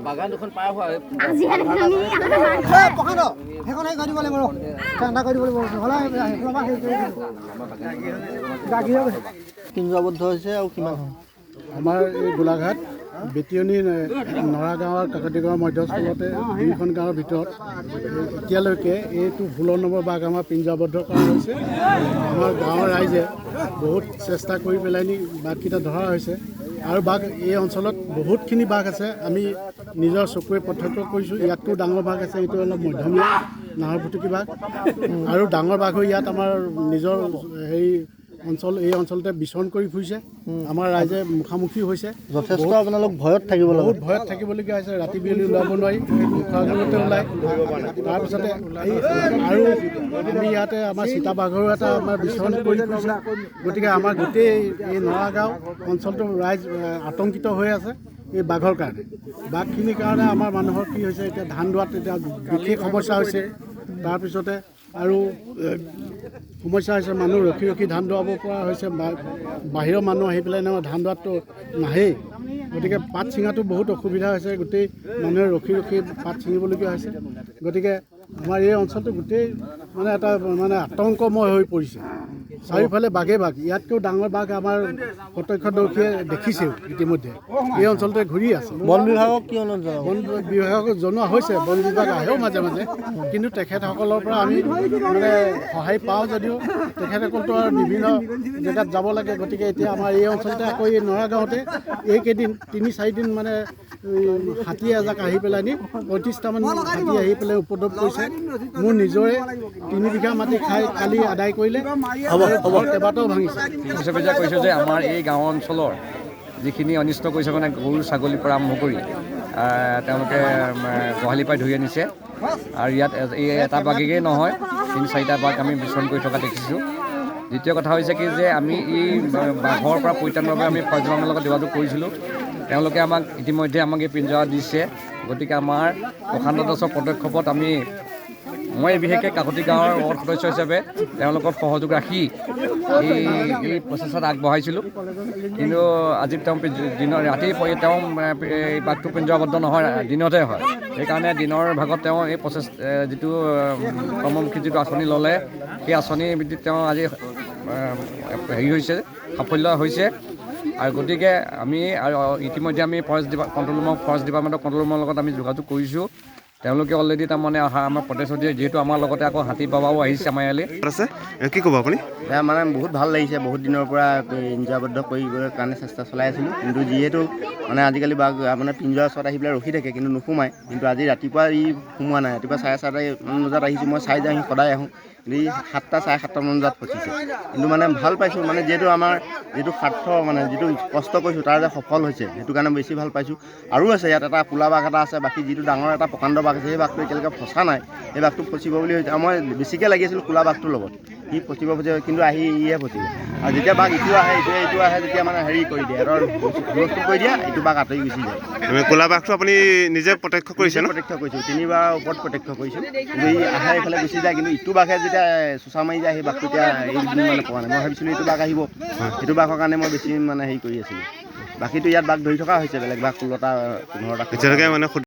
বাগান দুখন পাৰ হোৱা আজি হেৰি পকানো সেইখনে গাড়ী দিব লাগিব ঠাণ্ডা কৰি দিব লাগিব হ'লে সেইখনৰ হেৰি কৰি পিঞ্জৰাবদ্ধ হৈছে আৰু কিমান আমাৰ এই গোলাঘাট বেটিয়নী নৰা গাঁৱৰ কাকতি গাঁৱৰ মধ্যস্থলতে দুইখন গাঁৱৰ ভিতৰত এতিয়ালৈকে এইটো 16 নম্বৰ বাঘ আমাৰ পিঞ্জৰাবদ্ধ কৰা হৈছে। আমাৰ গাঁৱৰ ৰাইজে বহুত চেষ্টা কৰি পেলাই নি বাঘকেইটা ধৰা হৈছে আৰু বাঘ এই অঞ্চলত বহুতখিনি বাঘ আছে। আমি নিজৰ চকুৰে প্ৰত্যক্ষ কৰিছোঁ। ইয়াতকৈ ডাঙৰ বাঘ আছে, এইটো অলপ মধ্যমীয়া নাহৰফুটুকী বাঘ আৰু ডাঙৰ বাঘো ইয়াত আমাৰ নিজৰ হেৰি এই অঞ্চলতে বিচৰণ কৰি ফুৰিছে। আমাৰ ৰাইজে মুখামুখি হৈছে। যথেষ্ট আপোনালোক ভয়ত থাকিব বহুত ভয়ত থাকিবলগীয়া হৈছে। ৰাতি বিয়লি ওলাব নোৱাৰি, মুখাগ্ৰতে ওলায়। তাৰপিছতে আৰু আমি ইয়াতে আমাৰ চিতাবাঘৰো এটা আমাৰ বিচৰণ কৰি ফুৰিছে। গতিকে আমাৰ গোটেই এই নৰাগাঁও অঞ্চলটো ৰাইজ আতংকিত হৈ আছে এই বাঘৰ কাৰণে। বাঘখিনিৰ কাৰণে আমাৰ মানুহৰ কি হৈছে, এতিয়া ধান দোৱাত এতিয়া বিশেষ সমস্যা হৈছে। তাৰপিছতে আৰু সমস্যা হৈছে, মানুহ ৰখি ৰখি ধান দোৱাব পৰা হৈছে। বাহিৰৰ মানুহ আহি পেলাই ধান দোৱাততো নাহেই। গতিকে পাত ছিঙাটো বহুত অসুবিধা হৈছে। গোটেই মানুহে ৰখি ৰখি পাত ছিঙিবলগীয়া হৈছে। গতিকে আমাৰ এই অঞ্চলটো গোটেই মানে এটা মানে আতংকময় হৈ পৰিছে। চাৰিওফালে বাঘে বাঘ। ইয়াতকৈও ডাঙৰ বাঘ আমাৰ প্ৰত্যক্ষদৰ্শীয়ে দেখিছেও ইতিমধ্যে এই অঞ্চলতে ঘূৰি আছে। বন বিভাগক কি অনুৰোধ জনাব? বন বিভাগক জনোৱা হৈছে। বন বিভাগ আহেও মাজে মাজে, কিন্তু তেখেতসকলৰ পৰা আমি মানে সহায় পাওঁ যদিও তেখেতসকলতো আৰু বিভিন্ন জেগাত যাব লাগে। গতিকে এতিয়া আমাৰ এই অঞ্চলতে আকৌ এই নৰাগাঁৱতে এইকেইদিন 3-4 দিন মানে হাতী এজাক আহি পেলাই নি 35টামান হাতী আহি পেলাই উপদ্ৰৱ কৰিছে। মোৰ নিজৰে 3 বিঘা মাটি খাই কালি আদায় কৰিলে, কেইবাটাও ভাঙিছে। কৈছোঁ যে আমাৰ এই গাঁও অঞ্চলৰ যিখিনি অনিষ্ট কৰিছে, মানে গৰু ছাগলীৰ পৰা আৰম্ভ কৰি তেওঁলোকে গোহালিৰ পৰা ধৰি আনিছে। আৰু ইয়াত এই এটা বাঘেই নহয়, 3-4টা বাঘ আমি বিচৰণ কৰি থকা দেখিছোঁ। দ্বিতীয় কথা হৈছে কি যে আমি এই বাঘৰ পৰা পৰিত্ৰাণৰ বাবে আমি ফৰেষ্ট ডিপাৰ্টমেণ্টৰ লগত যোগাযোগ কৰিছিলোঁ। তেওঁলোকে আমাক ইতিমধ্যে এই পিঞ্জৰা দিছে। গতিকে আমাৰ প্ৰশান্ত দাসৰ পদক্ষেপত মই বিশেষকৈ কাকতি গাঁৱৰ ৱাৰ্ড সদস্য হিচাপে তেওঁলোকৰ সহযোগ ৰাখি এই প্ৰচেষ্টাত আগবঢ়াইছিলোঁ। কিন্তু আজি ৰাতি তেওঁ এই বাঘটো পিঞ্জৰাবদ্ধ নহয়, দিনতে হয়। সেইকাৰণে দিনৰ ভাগত তেওঁ এই যিটো কৰ্মমুখী যিটো আঁচনি ল'লে, সেই আঁচনিৰ ভিত্তিত তেওঁ আজি হেৰি হৈছে, সাফল্য হৈছে। আৰু গতিকে আমি ইতিমধ্যে আমি ফৰেষ্ট ডিপাৰ্টমেণ্টৰ কণ্ট্ৰল ৰুমৰ লগত আমি যোগাযোগ কৰিছোঁ। তেওঁলোকে অলৰেডি তাৰমানে আমাৰ প্ৰতিশ্ৰুতি, যিহেতু আমাৰ লগতে আকৌ হাতী বাবাও আহিছে আমাৰ ইয়ালৈ। কি ক'ব আপুনি? মানে বহুত ভাল লাগিছে। বহুত দিনৰ পৰা পিঞ্জৰাবদ্ধ কৰিবৰ কাৰণে চেষ্টা চলাই আছিলোঁ, কিন্তু যিহেতু মানে আজিকালি বাঘ মানে পিঞ্জৰাৰ ওচৰত আহি পেলাই ৰখি থাকে, কিন্তু নোসোমায়। কিন্তু আজি ৰাতিপুৱা সোমোৱা নাই। ৰাতিপুৱা 4:30মান বজাত আহিছোঁ। মই চাই যাওঁ, সদায় আহোঁ। কিন্তু 7:30-7:30মান বজাত ফচিছে। কিন্তু মানে ভাল পাইছোঁ, মানে যিহেতু আমাৰ যিটো স্বাৰ্থ, মানে যিটো কষ্ট কৰিছোঁ তাৰ যে সফল হৈছে, সেইটো কাৰণে বেছি ভাল পাইছোঁ। আৰু আছে ইয়াত এটা ক'লা বাঘ এটা আছে। বাকী যিটো ডাঙৰ এটা প্ৰকাণ্ড বাঘ আছে, সেই বাঘটো এতিয়ালৈকে ফচা নাই। সেই বাঘটো ফচিব বুলি হৈছে। মই বেছিকৈ লাগি আছিলোঁ ক'লা বাঘটোৰ লগত। সি ফচিব কিন্তু ইহে ফচিব। আৰু যেতিয়া বাঘ ইটো আহে যেতিয়া মানে হেৰি কৰি দিয়ে, হুলস্থুল কৰি দিয়ে, ইটো বাঘ আঁতৰি গুচি যায়। ক'লা বাঘটো আপুনি নিজে প্ৰত্যক্ষ কৰিছে? প্ৰত্যক্ষ কৰিছোঁ, 3বাৰ ওপৰত প্ৰত্যক্ষ কৰিছোঁ। কিন্তু ই আহে এইফালে গুচি যায়। কিন্তু ইটো বাঘে যেতিয়া চোচা মাৰি যায়, সেই বাঘটো এতিয়া মানে পোৱা নাই। মই ভাবিছিলোঁ এইটো বাঘ আহিব, সেইটো বাঘৰ কাৰণে মই বেছি মানে হেৰি কৰি আছিলোঁ। বাকীটো ইয়াত বাঘ ধৰি থকা হৈছে, বেলেগ বাঘ 16টা 15টা। এতিয়ালৈকে মানে